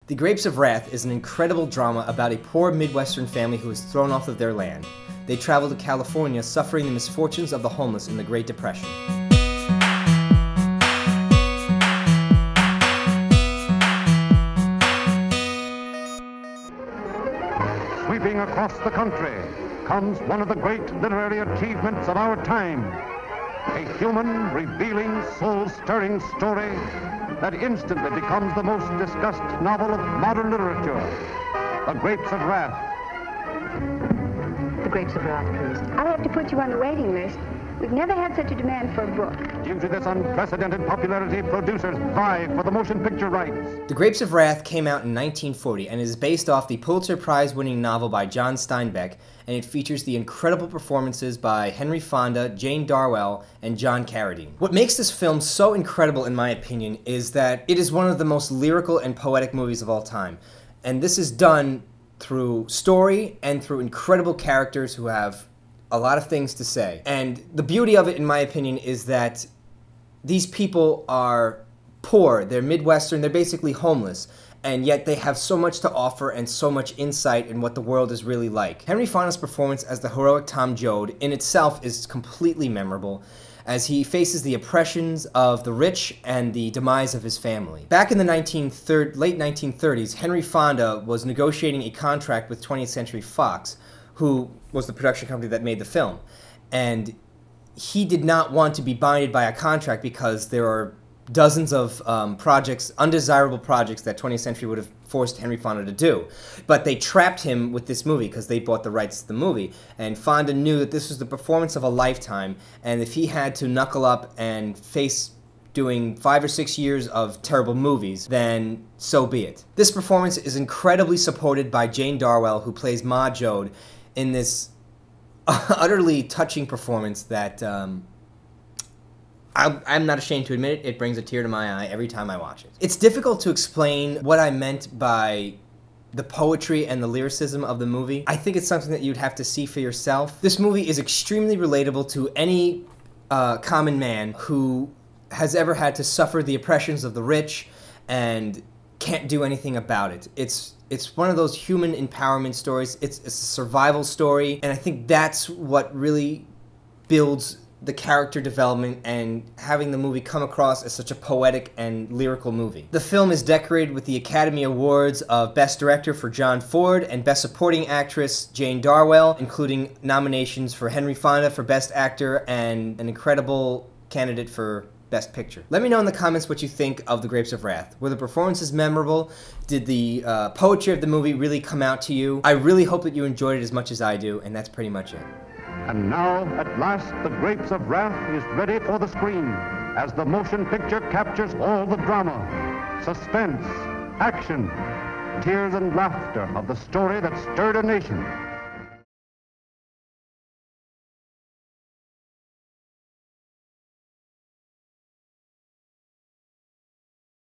The Grapes of Wrath is an incredible drama about a poor Midwestern family who is thrown off of their land. They travel to California, suffering the misfortunes of the homeless in the Great Depression. Sweeping across the country comes one of the great literary achievements of our time. A human, revealing, soul-stirring story that instantly becomes the most discussed novel of modern literature, The Grapes of Wrath. The Grapes of Wrath, please. I'll have to put you on the waiting list. We've never had such a demand for a book. Due to this unprecedented popularity, producers vie for the motion picture rights. The Grapes of Wrath came out in 1940 and is based off the Pulitzer Prize-winning novel by John Steinbeck, and it features the incredible performances by Henry Fonda, Jane Darwell, and John Carradine. What makes this film so incredible, in my opinion, is that it is one of the most lyrical and poetic movies of all time. And this is done through story and through incredible characters who have a lot of things to say. And the beauty of it, in my opinion, is that these people are poor, they're Midwestern, they're basically homeless, and yet they have so much to offer and so much insight in what the world is really like. Henry Fonda's performance as the heroic Tom Joad in itself is completely memorable, as he faces the oppressions of the rich and the demise of his family. Back in the late 1930s, Henry Fonda was negotiating a contract with 20th Century Fox, who was the production company that made the film. And he did not want to be binded by a contract because there are dozens of projects, undesirable projects that 20th Century would have forced Henry Fonda to do. But they trapped him with this movie because they bought the rights to the movie. And Fonda knew that this was the performance of a lifetime, and if he had to knuckle up and face doing 5 or 6 years of terrible movies, then so be it. This performance is incredibly supported by Jane Darwell, who plays Ma Joad, in this utterly touching performance that I'm not ashamed to admit it, it brings a tear to my eye every time I watch it. It's difficult to explain what I meant by the poetry and the lyricism of the movie. I think it's something that you'd have to see for yourself. This movie is extremely relatable to any common man who has ever had to suffer the oppressions of the rich and can't do anything about it. It's one of those human empowerment stories. It's a survival story, and I think that's what really builds the character development and having the movie come across as such a poetic and lyrical movie. The film is decorated with the Academy Awards of Best Director for John Ford and Best Supporting Actress Jane Darwell, including nominations for Henry Fonda for Best Actor and an incredible candidate for Best Picture. Let me know in the comments what you think of The Grapes of Wrath. Were the performances memorable? Did the poetry of the movie really come out to you? I really hope that you enjoyed it as much as I do, and that's pretty much it. And now, at last, The Grapes of Wrath is ready for the screen as the motion picture captures all the drama, suspense, action, tears and laughter of the story that stirred a nation.